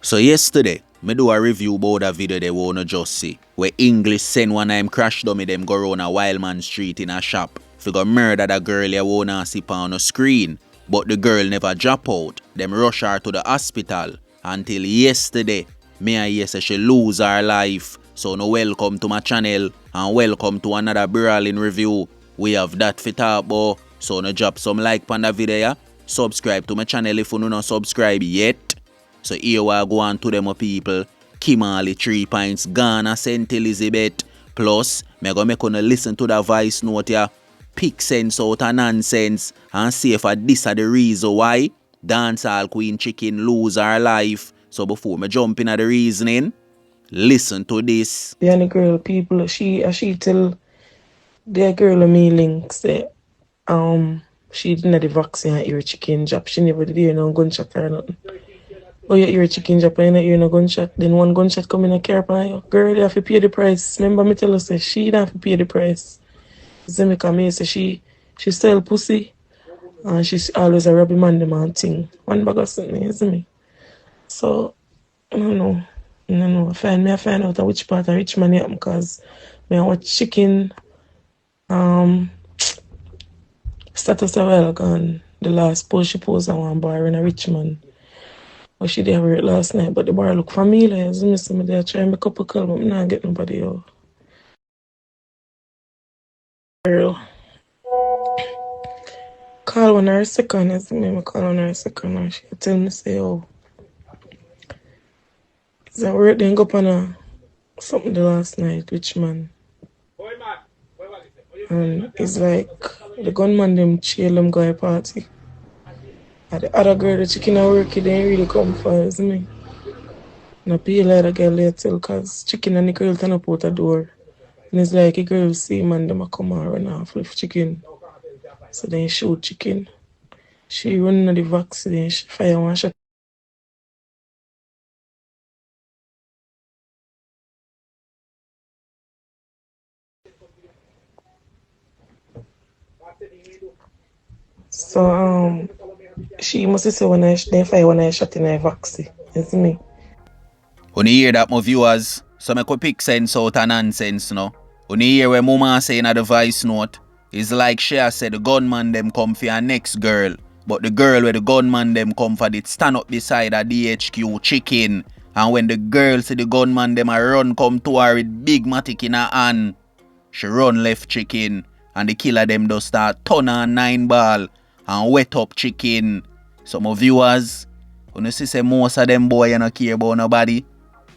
So yesterday, me do a review about a video they wanna just see. Where English send one time crash dummy them go round a Wildman Street in a shop. Figure murder that girl you wanna see on the screen. But the girl never drop out. Them rush her to the hospital. Until yesterday, me and hear say she lose her life. So no welcome to my channel and welcome to another brawling review. We have that for talk about. So no drop some like on the video. Yeah? Subscribe to my channel if you no subscribe yet. So here we go on to them people. Kimarley 3 points Ghana St. Elizabeth. Plus, me go make una listen to the voice note here. Pick sense out of nonsense and see if this are the reason why dancehall queen chicken lose her life. So before me jump in at the reasoning, listen to this. The other girl people she tell the girl me link say she didn't have the vaccine and ear chicken job. She never did hear no gunshot or nothing. Oh, you hear chicken job and you hear no gunshot. Then one gunshot come in a car pan you. Girl, you have to pay the price. Remember me tell her say she don't have to pay the price. See me come here say she sell pussy and she's always a robbing man them and thing. One bag of something, you see me? So I don't know. I find out which part of Richmond it because I watch chicken status a while gone. The last post she posted on one bar in a Richmond. But she did it last night, but the bar look familiar. You see me, so I there try make up a call, but I not get nobody out. Girl. Call on her second, you see me, I call on her second and she tell me say, oh. So work then go up on something the last night, Richmond. And it's like the gunman them chill them go a party. And the other girl, the chicken at work, they ain't really come for, you see me? And I pay like the girl there tell, cause chicken and the girl turn up out the door. And it's like a girl see man, them a come and run off with chicken. So then shoot chicken. She run on the vaccine, she fire one shot. So she must say when they fire when I shot in her vaccine. You see me? When you hear that, my viewers, so I could pick sense out of nonsense, no? When you hear what Mama saying at the voice note, it's like she said the gunman them come for her next girl. But the girl where the gunman them come for did stand up beside her DHQ chicken. And when the girl see the gunman them a run come to her with big matic in her hand, she run left chicken. And the killer them does start turn on 9 ball and wet up chicken. So my viewers, when you see most of them boy you don't care about nobody,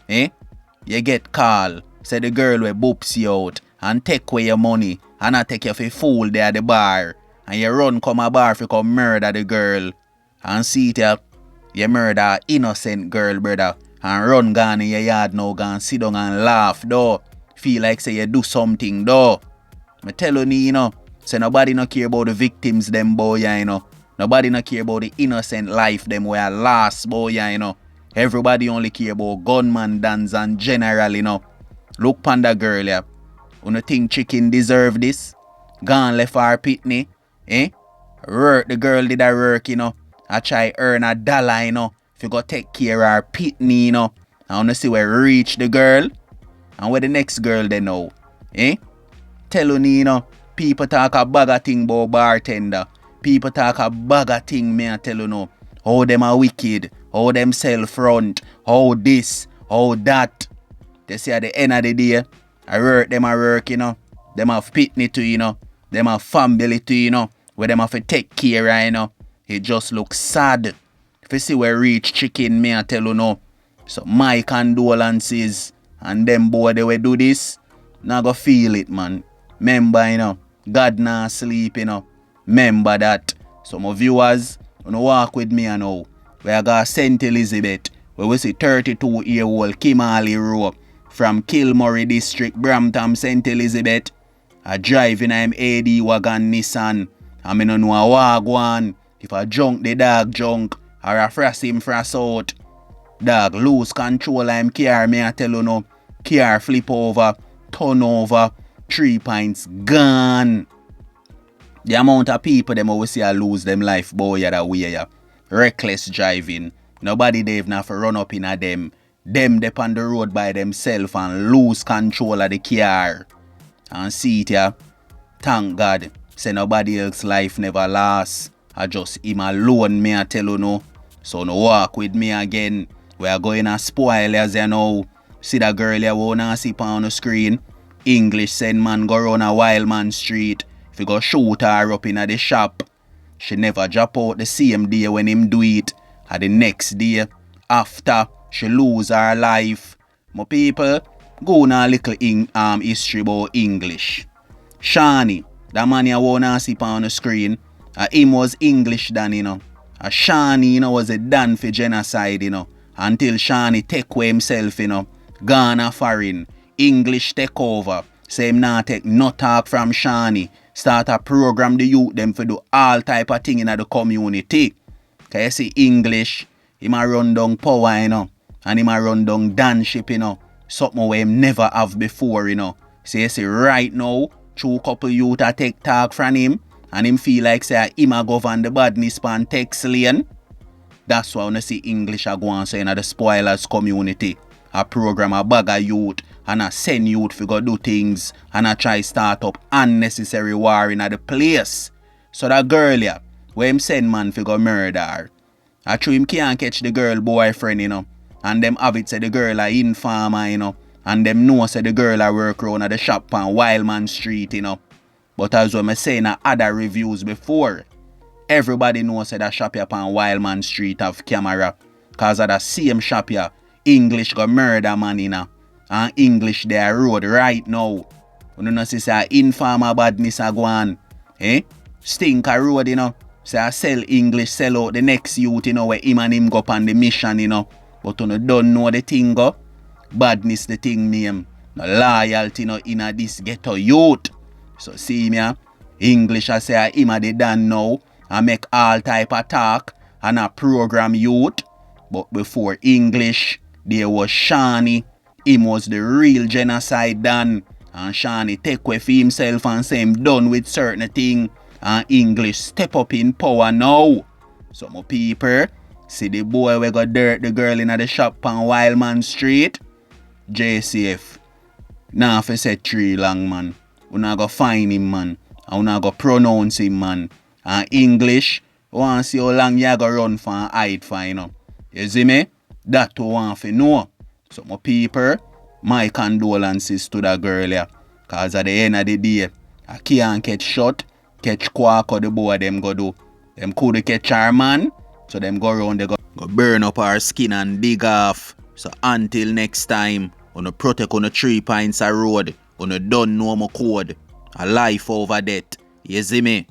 you get call, say the girl will boops you out and take away your money and I take you for fool there at the bar and you run come a bar for come murder the girl and see it you murder an innocent girl brother and run gone in your yard now gone sit down and laugh though. Feel like say you do something though. I tell you know, say nobody no care about the victims them boy you know. Nobody no care about the innocent life them where last boy you know. Everybody only care about gunman dance and general, you know. Look panda girl, yeah. You think chicken deserve this? Gone left her pitney, Work, the girl did her work, you know. I try earn $1, you know. If you go take care of her pitney, you know. I wanna see where reach the girl. And where the next girl they know, Tell you know, people talk a bag of thing about bartender. People talk a bag of thing, me I tell you know. How them are wicked, how them sell front, how this, how that. They say at the end of the day, I work, them a work, you know. Them have pitney to, you know. Them have family to, you know. Where them have to take care of, you know. It just looks sad. If you see where reach chicken, me I tell you no. So my condolences. And them boy they will do this. Now go feel it, man. Remember, you know. God not sleep, you know. Remember that. So my viewers, you know, walk with me now. We are got St. Elizabeth, where we see 32-year-old Kimarley Road from Kimarley District, Brompton, St. Elizabeth. I drive in an AD wagon Nissan. I don't know a wagwan. If I junk the dog junk, or I frass him frass out. Dog lose control of him car, me I tell you no. Car flip over, turn over, 3 points gone. The amount of people them always see I lose them life, boy, that way, yeah. Reckless driving, Nobody they even have to run up in a them. Them dep on the road by themselves and lose control of the car. And see it ya. Thank God. Say nobody else life never lasts. I just him alone, me I tell you no. So no walk with me again. We are going to spoil as you know. See that girl you wanna see on the screen. English send man go run a wild man street. If you go shoot her up in the shop. She never drop out the same day when him do it. Or the next day after she lose her life. My people, go on a little history about English. Shani, that man you wanna see on the screen. Him was English then, you know. Shani, you know, was a done for genocide, you know. Until Shani take away himself, you know. Ghana foreign. English take over. Say him not take no talk from Shani. Start a program the youth them for do all type of thing in the community. Cause you see English, him a run down power, you know. And him a run down danship, you know. Something where him never have before, you know. So you see right now, two couple youth a take talk from him. And him feel like say him a govern the badness pan text lane. That's why when I see English a go on say in the spoilers community. A program a bag of youth and a send youth for go do things and a try start up unnecessary war in the place. So that girl yeah, where him send man for go murder her. I true him can't catch the girl boyfriend, you know. And them have it say the girl a informer, you know. And them know say the girl a work around at the shop on Wildman Street, you know. But as what I say in other reviews before, everybody knows that shop here on Wildman Street have camera. Cause of the same shop here, English go murder man in and English there road right now. You know see say informer badness a go on. Stink a road, you know. Say I sell English, sell out the next youth, you know, where him and him go up on the mission, you know. But you don't know the thing go. Badness the thing name. No loyalty no in a this ghetto youth. So see me, English I say him a the done now and make all type of talk and a program youth. But before English, there was Shani. Him was the real genocide done. And Shani take away for himself and say him done with certain thing. And English step up in power now. So my people, see the boy we got dirt the girl in the shop on Wildman Street. JCF. Now if I say 3 long man. We not go find him man. And we not go pronounce him man. And English, we want to see how long you go run for and hide for, you know. You see me? That we want to know. So my people, my condolences to that girl here. Cause at the end of the day, I can't catch shot, catch quack or the boy them go do. Them could catch our man. So them go around, they go burn up our skin and dig off. So until next time, on protect on the 3 pints a road. On don't know my code. A life over death. You see me?